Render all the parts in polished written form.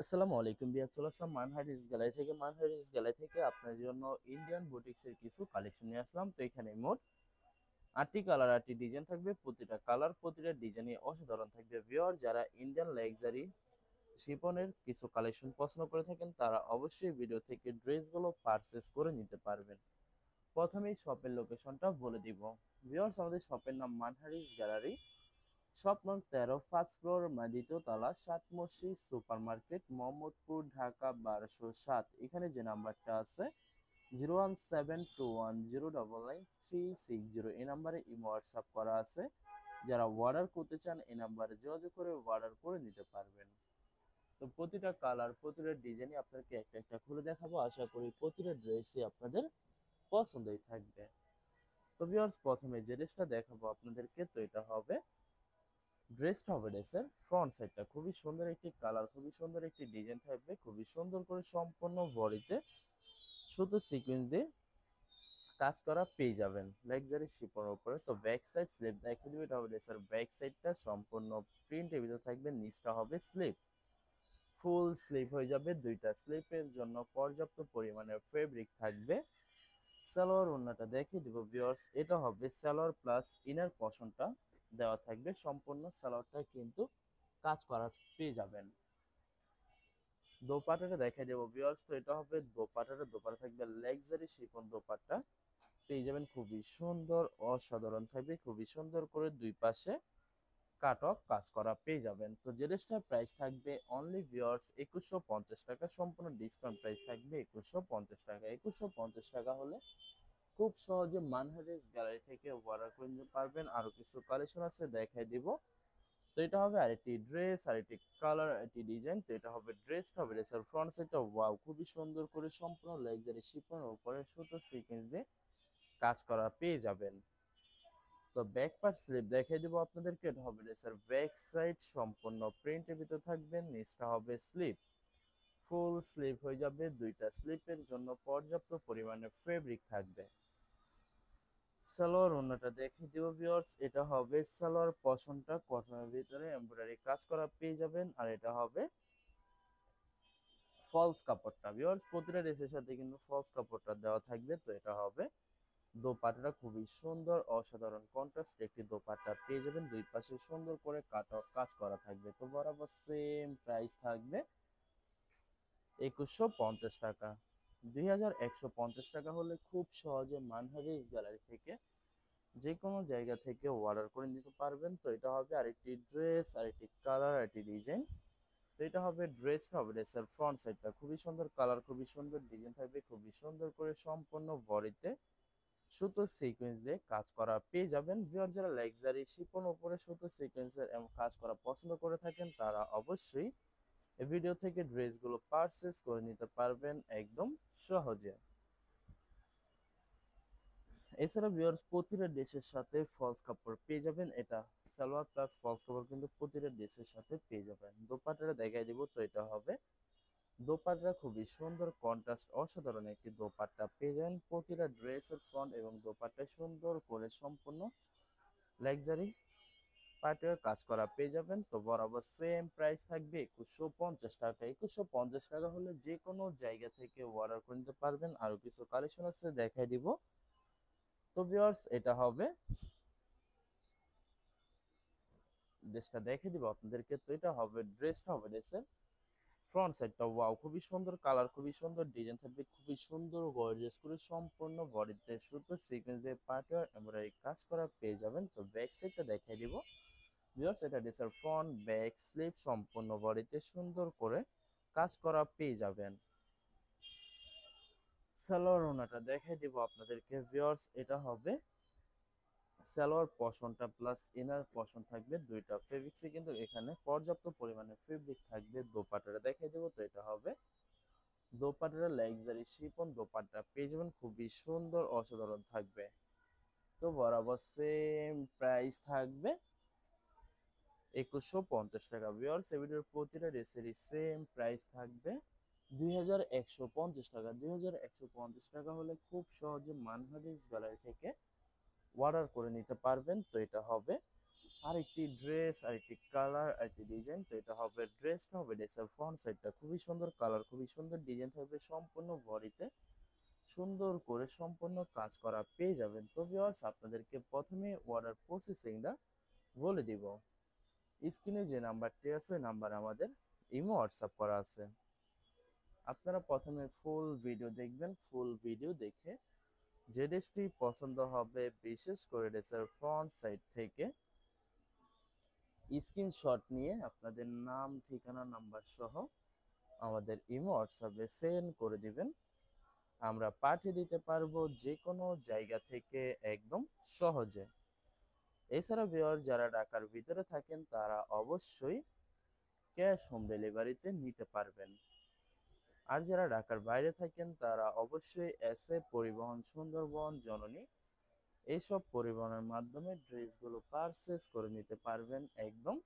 আসসালামু আলাইকুম বিয়ার, চলে আসলাম মানহারিস গ্যালারি থেকে। মানহারিস গ্যালারি থেকে আপনার জন্য ইন্ডিয়ান বুটিক্সের কিছু কালেকশন নিয়ে আসলাম। তো এখানে মোট 8টি কালার, 8টি ডিজাইন থাকবে। প্রতিটা কালার, প্রতিটা ডিজাইনই অসাধারণ থাকবে। ভিউয়ার, যারা ইন্ডিয়ান লাক্সারি শিপনের কিছু কালেকশন পছন্দ করে থাকেন তারা অবশ্যই ভিডিও থেকে ড্রেসগুলো পারচেস করে নিতে পারবেন। প্রথমেই শপের লোকেশনটা বলে দিব। ভিউয়ার্স, আমাদের শপের নাম মানহারিস গ্যালারি, শপ নং 13, ফার্স্ট ফ্লোর, দ্বিতীয় তলা, 7 মসজিদ সুপার মার্কেট, মোহাম্মদপুর, ঢাকা 1207। এখানে যে নাম্বারটা আছে 01721099360, এই নাম্বারে ইমো হোয়াটসঅ্যাপ করা আছে। যারা অর্ডার করতে চান এই নাম্বারে যোগাযোগ করে অর্ডার করে নিতে পারবেন। তো প্রতিটা কালার, প্রতিটা ডিজাইনই আপনাকে একটা একটা খুলে দেখাবো। আশা করি প্রতিটা ড্রেসই আপনাদের পছন্দই থাকবে। তো ভিউয়ার্স, প্রথমে যে ড্রেসটা দেখাবো আপনাদেরকে, তো এটা হবে ড্রেসটা হবে ড্রেসের ফ্রন্ট সাইডটা খুবই সুন্দর একটি কালার, খুবই সুন্দর একটি ডিজাইন থাকবে, খুবই সুন্দর করে সম্পূর্ণ বডিতে শুধু সিকোয়েন্স দিয়ে কাজ করা পেয়ে যাবেন লাক্সারি শিপনের উপরে। তো ব্যাক সাইড স্লিপ দেখে দিবে, এটা হবে ড্রেসের ব্যাক সাইডটা সম্পূর্ণ প্রিন্টের ভিতরে থাকবে। নিচটা হবে স্লিপ, ফুল স্লিপ হয়ে যাবে। দুইটা স্লিপের জন্য পর্যাপ্ত পরিমাণে ফেব্রিক থাকবে। সালোয়ার ওড়নাটা দেখিয়ে দিব ভিউয়ার্স, এটা হবে সালোয়ার প্লাস ইনার পশনটা দেওয়া থাকবে। সম্পূর্ণ সালোয়ারটা কিন্তু কাজ করা পেয়ে যাবেন। দোপাট্টাটা দেখাই দেবো ভিউয়ার্স, তো এটা হবে দোপাট্টা থাকবে লাক্সারি শিফন দোপাট্টা পেয়ে যাবেন। খুবই সুন্দর, অসাধারণ থাকবে, খুবই সুন্দর করে দুই পাশে কাটক কাজ করা পেয়ে যাবেন। তো যে ড্রেসটার প্রাইস থাকবে অনলি ভিউয়ার্স 2150 টাকা, সম্পূর্ণ ডিসকাউন্ট প্রাইস থাকবে 2150 টাকা। 2150 টাকা হলে খুব সহজে মানহারিস গ্যালারি থেকে অর্ডার করে নিতে পারবেন। আরো কিছু কালেকশন আছে, দেখাই দিব। তো এটা হবে আরেকটি ড্রেস, আরেকটি কালার, আরেকটি ডিজাইন। তো এটা হবে ড্রেসটা হবে ড্রেসের ফ্রন্ট সাইডটা ওয়াও খুবই সুন্দর করে সম্পূর্ণ লাক্সারি শিফনের উপরে সুতো সিকোয়েন্স দিয়ে কাজ করা পেয়ে যাবেন। তো ব্যাক পার্ট স্লিপ দেখিয়ে দিব আপনাদেরকে, এটা হবে ড্রেসের ব্যাক সাইড সম্পূর্ণ প্রিন্টের ভিতরে থাকবে। নিচটা হবে স্লিপ, ফুল স্লিপ হয়ে যাবে। দুইটা স্লিপের জন্য পর্যাপ্ত পরিমাণে ফেব্রিক থাকবে। সালোয়ার ওড়নাটা দেখিয়ে দিব ভিউয়ার্স, এটা হবে সালোয়ার পশনটা কটনের ভিতরে এমব্রয়ডারি কাজ করা পেয়ে যাবেন। আর এটা হবে ফলস কাপড়টা ভিউয়ার্স, প্রতিটা ড্রেসের সাথে কিন্তু ফলস কাপড়টা দেওয়া থাকবে। তো এটা হবে দোপাট্টাটা খুবই সুন্দর, অসাধারণ কন্ট্রাস্ট একটি দোপাট্টা পেয়ে যাবেন। দুই পাশে সুন্দর করে কাজ করা থাকবে। তো বরাবর সেম প্রাইস থাকবে 2150 টাকা। 2150 টাকা হলে খুব সহজে মানহারিস গ্যালারি থেকে যে কোনো জায়গা থেকে অর্ডার করে নিতে পারবেন। তো এটা হবে আরেকটি ড্রেস, আরেকটি কালার, আরেকটি ডিজাইন। তো এটা হবে ড্রেসটা হবে ড্রেসের ফ্রন্ট সাইডটা খুবই সুন্দর কালার, খুবই সুন্দর ডিজাইন থাকবে, খুবই সুন্দর করে সম্পূর্ণ বডিতে সুতো সিকোয়েন্স দিয়ে কাজ করা পেয়ে যাবেন। যারা লাক্সারি শিপন উপরে সুতো সিকোয়েন্সের এবং কাজ করা পছন্দ করে থাকেন তারা অবশ্যই এই ভিডিও থেকে ড্রেসগুলো পারচেস করে নিতে পারবেন একদম সহজে। এছাড়া ভিউয়ার্স, প্রতিটা ড্রেসের সাথে ফলস কাপড় পেয়ে যাবেন। এটা সালোয়ার প্লাস ফলস কাপড় কিন্তু প্রতিটা ড্রেসের সাথে পেয়ে যাবেন। দোপাট্টাটা দেখাই দিব, তো এটা হবে দোপাট্টা খুবই সুন্দর কন্ট্রাস্ট অসাধারণ একটি দোপাট্টা পেয়ে যাবেন। প্রতিটা ড্রেসের ফ্রন্ট এবং দোপাট্টায় সুন্দর করে সম্পূর্ণ লাক্সারি পার্টির কাজ করা পেয়ে যাবেন। তো বরাবর সেম প্রাইস থাকবে 2150 টাকা। 2150 টাকা হলে যে কোনো জায়গা থেকে অর্ডার করে নিতে পারবেন। আরো কিছু কালেকশন আছে, দেখাই দিব। তো ভিউয়ার্স, এটা হবে ড্রেসটা দেখে দিব আপনাদেরকে। তো এটা হবে ড্রেসটা হবে ড্রেসের ফ্রন্ট সাইডটা ওয়াও খুবই সুন্দর কালার, খুবই সুন্দর ডিজাইন থাকবে, খুবই সুন্দর গর্জিয়াস করে সম্পূর্ণ বডিতে সুতো সিকোয়েন্স দিয়ে পার্টিওয়ার এমব্রয়ডারি কাজ করা পেয়ে যাবেন। তো ব্যাক সাইডটা দেখাই দিব ভিউয়ার্স, এটা ড্রেসের ফ্রন্ট ব্যাক স্লিপ সম্পূর্ণ বডিতে সুন্দর করে কাজ করা পেয়ে যাবেন। সালোয়ার ওড়নাটা দেখাই দিব আপনাদেরকে ভিউয়ার্স, এটা হবে সালোয়ার পশনটা প্লাস ইনার পশন থাকবে দুইটা ফেব্রিক্সে কিন্তু এখানে পর্যাপ্ত পরিমাণে ফেব্রিক থাকবে। দোপাট্টাটা দেখাই দেবো, তো এটা হবে দোপাট্টাটা লাক্সারি শিফন দোপাট্টা পেয়ে যাবেন, খুবই সুন্দর অসাধারণ থাকবে। তো বরাবর সেম প্রাইস থাকবে 2150 টাকা। ভিউয়ার্স, এই ভিডিওর প্রতিটা ড্রেসেরই সেম প্রাইস থাকবে 2150 টাকা। 2150 টাকা হলে খুব সহজে মানহারিস গ্যালারি থেকে অর্ডার করে নিতে পারবেন। তো এটা হবে আরেকটি ড্রেস, আরেকটি কালার, আরেকটি ডিজাইন। তো এটা হবে ড্রেসটা হবে ড্রেসের ফ্রন্ট সাইডটা খুবই সুন্দর, কালার খুবই সুন্দর, ডিজাইন থাকবে সম্পূর্ণ বডিতে সুন্দর করে সম্পূর্ণ কাজ করা পেয়ে যাবেন। তো ভিউয়ার্স আপনাদেরকে প্রথমে অর্ডার প্রসেসিংটা বলে দিব। স্ক্রিনে যে নাম্বারটি আছে ওই নাম্বার আমাদের ইমো হোয়াটসঅ্যাপ করা আছে। আপনারা প্রথমে ফুল ভিডিও দেখবেন, ফুল ভিডিও দেখে যে ড্রেসটি পছন্দ হবে বিশেষ করে ড্রেসের ফ্রন্ট সাইড থেকে স্ক্রিনশট নিয়ে আপনাদের নাম, ঠিকানা, নাম্বার সহ আমাদের ইমো হোয়াটসঅ্যাপে সেন্ড করে দিবেন। আমরা পাঠিয়ে দিতে পারবো যে কোনো জায়গা থেকে একদম সহজে। এছাড়া ভিউয়ার যারা ঢাকার ভিতরে থাকেন তারা অবশ্যই ক্যাশ হোম ডেলিভারিতে নিতে পারবেন। আর যারা ঢাকার বাইরে থাকেন তারা অবশ্যই এসএ পরিবহন, সুন্দরবন, জননী এইসব পরিবহনের মাধ্যমে ড্রেসগুলো পারচেস করে নিতে পারবেন একদম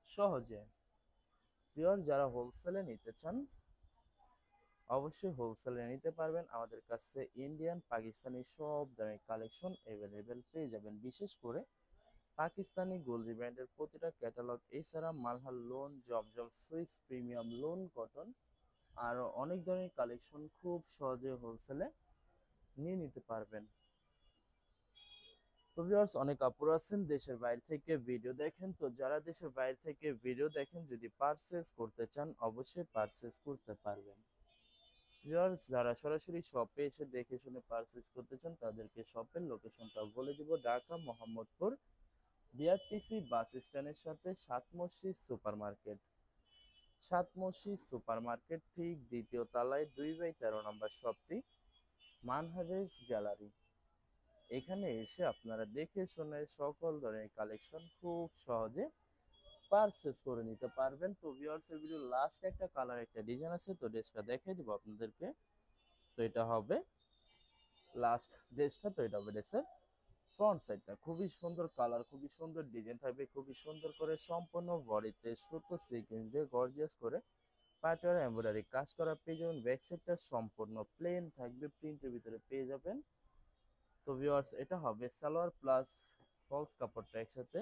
সহজে। ভিউয়ার যারা হোলসেলে নিতে চান অবশ্যই হোলসেলে নিতে পারবেন। আমাদের কাছে ইন্ডিয়ান, পাকিস্তানি সব ধরনের কালেকশন অ্যাভেলেবেল পেয়ে যাবেন। বিশেষ করে পাকিস্তানি গোলজি ব্র্যান্ডের প্রতিটা ক্যাটালগ, এছাড়া মালহার লোন, জমজম সুইস, প্রিমিয়াম লোন কটন আরও অনেক ধরনের কালেকশন খুব সহজে হোলসেলে নিয়ে নিতে পারবেন। তো ভিউয়ার্স অনেক আপুরা আছেন দেশের বাইরে থেকে ভিডিও দেখেন, তো যারা দেশের বাইরে থেকে ভিডিও দেখেন যদি পারচেস করতে চান অবশ্যই পারচেস করতে পারবেন। ভিউয়ার্স যারা সরাসরি শপে এসে দেখে শুনে পারচেস করতে চান তাদেরকে শপের লোকেশনটা বলে দিব। ঢাকা মোহাম্মদপুর বিআরটিসি বাস স্ট্যান্ডের সাথে সাত মসজিদ সুপার মার্কেট, সাত মসজিদ সুপার মার্কেট ঠিক দ্বিতীয় তলায় 2/13 নম্বর শপটি মানহারেস গ্যালারি। এখানে এসে আপনারা দেখে শুনে সকল ধরনের কালেকশন খুব সহজে পারচেস করে নিতে পারবেন। তো ভিউয়ার্স এর ভিডিও লাস্ট একটা কালার, একটা ডিজাইন আছে, তো ড্রেসটা দেখিয়ে দিব আপনাদেরকে। তো এটা হবে লাস্ট ড্রেসটা, তো এটা হবে ড্রেসের ফ্রন্ট সাইডটা খুবই সুন্দর, কালার খুবই সুন্দর, ডিজাইন থাকবে খুবই সুন্দর করে সম্পূর্ণ বডিতে সুতো সিকোয়েন্স দিয়ে গর্জিয়াস করে পাটোয়ার এমব্রয়ডারি কাজ করা পেয়ে যাবেন। ব্যাক সাইডটা সম্পূর্ণ প্লেন থাকবে, প্রিন্টের ভিতরে পেয়ে যাবেন। তো ভিউয়ার্স এটা হবে সালোয়ার প্লাস ফলস কাপড়টা একসাথে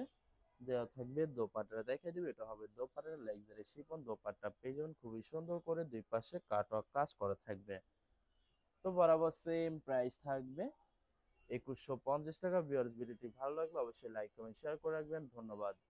দেওয়া থাকবে। দোপাট্টা দেখে দিবে, এটা হবে দোপাট্টার লাক্সারি শিফন দোপাট্টা পেয়ে যাবেন খুবই সুন্দর করে, দুই পাশে কাটওয়ার্ক কাজ করা থাকবে। তো বরাবর সেম প্রাইস থাকবে 2150 টাকা। ভিউয়ার্স ভিডিওটি ভালো লাগলে অবশ্যই লাইক কমেন্ট শেয়ার করে রাখবেন। ধন্যবাদ।